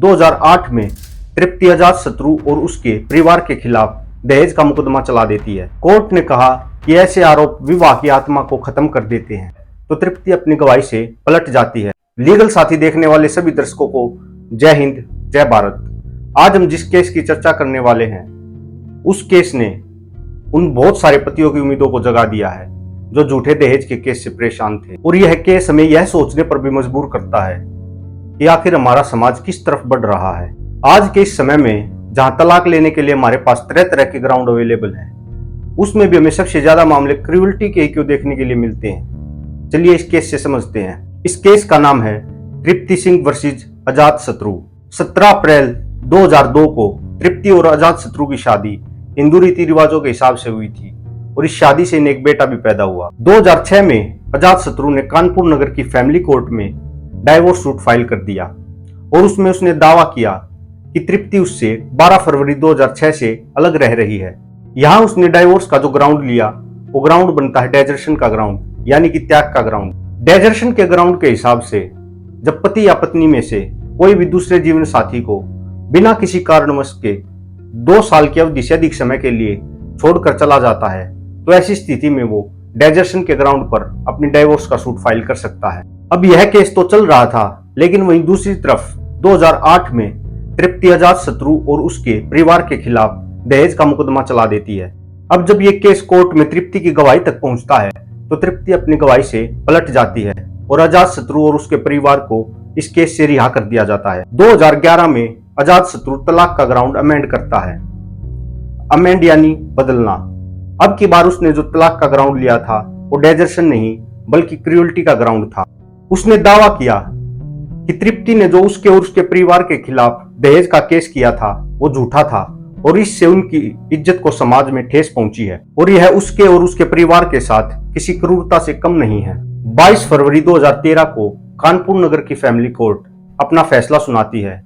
2008 में तृप्ति अजातशत्रु और उसके परिवार के खिलाफ दहेज का मुकदमा चला देती है। कोर्ट ने कहा कि ऐसे आरोप विवाह की आत्मा को खत्म कर देते हैं, तो तृप्ति अपनी गवाही से पलट जाती है। लीगल साथी देखने वाले सभी दर्शकों को जय हिंद, जय भारत। आज हम जिस केस की चर्चा करने वाले हैं, उस केस ने उन बहुत सारे पतियों की उम्मीदों को जगा दिया है जो झूठे दहेज के केस से परेशान थे। और यह केस हमें यह सोचने पर भी मजबूर करता है कि आखिर हमारा समाज किस तरफ बढ़ रहा है। आज के इस समय में जहां तलाक लेने के लिए हमारे पास तरह तरह के ग्राउंड अवेलेबल हैं, उसमें भी हमें सबसे ज्यादा मामले क्रूअल्टी के क्यों देखने के लिए मिलते हैं। चलिए इस केस से समझते हैं। इस केस का नाम है तृप्ति सिंह वर्सेस अजातशत्रु। 17 अप्रैल 2002 को तृप्ति और अजातशत्रु की शादी हिंदू रीति रिवाजों के हिसाब से हुई थी और इस शादी से इन्हें एक बेटा भी पैदा हुआ। 2006 में अजातशत्रु ने कानपुर नगर की फैमिली कोर्ट में डाइवोर्स सूट फाइल कर दिया और उसमें उसने दावा किया कि तृप्ति उससे 12 फरवरी 2006 से अलग रह रही है। यहाँ उसने डाइवोर्स का जो ग्राउंड लिया वो ग्राउंड बनता है डेजर्शन का ग्राउंड, यानी कि त्याग का ग्राउंड। डेजर्शन के ग्राउंड के हिसाब से जब पति या पत्नी में से कोई भी दूसरे जीवन साथी को बिना किसी कारणवश के 2 साल की अवधि से अधिक समय के लिए छोड़कर चला जाता है, तो ऐसी स्थिति में वो डेजर्शन के ग्राउंड पर अपनी डाइवोर्स का सूट फाइल कर सकता है। अब यह केस तो चल रहा था, लेकिन वहीं दूसरी तरफ 2008 में तृप्ति अजातशत्रु और उसके परिवार के खिलाफ दहेज का मुकदमा चला देती है। अब जब यह केस कोर्ट में तृप्ति की गवाही तक पहुंचता है, तो तृप्ति अपनी गवाही से पलट जाती है और अजातशत्रु और उसके परिवार को इस केस से रिहा कर दिया जाता है। 2011 में अजातशत्रु तलाक का ग्राउंड अमेंड करता है। अमेंड यानी बदलना। अब की बार उसने जो तलाक का ग्राउंड लिया था वो डेजर्शन नहीं बल्कि क्रूअल्टी का ग्राउंड था। उसने दावा किया कि तृप्ति ने जो उसके और उसके परिवार के खिलाफ दहेज का केस किया था वो झूठा था और इससे उनकी इज्जत को समाज में ठेस पहुंची है और यह उसके और उसके परिवार के साथ किसी क्रूरता से कम नहीं है। 22 फरवरी 2013 को कानपुर नगर की फैमिली कोर्ट अपना फैसला सुनाती है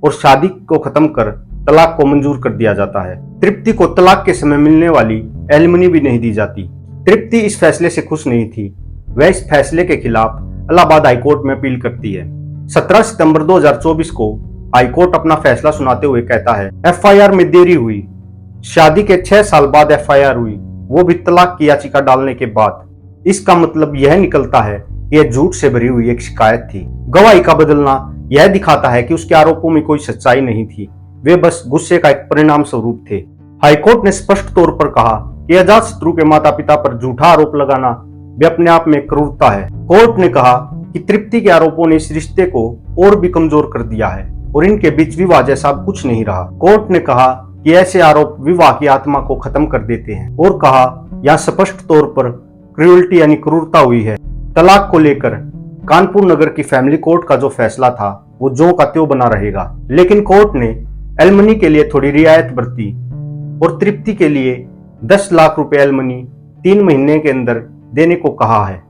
और शादी को खत्म कर तलाक को मंजूर कर दिया जाता है। तृप्ति को तलाक के समय मिलने वाली एलिमनी भी नहीं दी जाती। तृप्ति इस फैसले से खुश नहीं थी। वह इस फैसले के खिलाफ इलाहाबाद हाईकोर्ट में अपील करती है। 17 सितंबर 2024 को हाईकोर्ट अपना फैसला सुनाते हुए कहता है, एफआईआर में देरी हुई। शादी के 6 साल बाद एफआईआर हुई, वो भी तलाक की याचिका डालने के बाद। इसका मतलब यह निकलता है कि यह झूठ से भरी हुई एक शिकायत थी। गवाही का बदलना यह दिखाता है कि उसके आरोपों में कोई सच्चाई नहीं थी, वे बस गुस्से का एक परिणाम स्वरूप थे। हाईकोर्ट ने स्पष्ट तौर पर कहा कि अजातशत्रु के माता पिता पर झूठा आरोप लगाना भी अपने आप में क्रूरता है। कोर्ट ने कहा कि तृप्ति के आरोपों ने इस रिश्ते को और भी कमजोर कर दिया है और इनके बीच विवाह जैसा कुछ नहीं रहा। कोर्ट ने कहा कि ऐसे आरोप विवाह की आत्मा को खत्म कर देते हैं और कहा यहाँ स्पष्ट तौर पर क्रूअल्टी यानी क्रूरता हुई है। तलाक को लेकर कानपुर नगर की फैमिली कोर्ट का जो फैसला था वो ज्यों का त्यों बना रहेगा, लेकिन कोर्ट ने एलमनी के लिए थोड़ी रियायत बरती और तृप्ति के लिए 10 लाख रुपए एलमनी 3 महीने के अंदर देने को कहा है।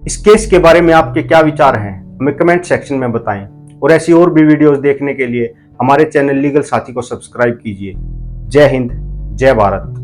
इस केस के बारे में आपके क्या विचार हैं, हमें कमेंट सेक्शन में बताएं और ऐसी और भी वीडियोस देखने के लिए हमारे चैनल लीगल साथी को सब्सक्राइब कीजिए। जय हिंद, जय भारत।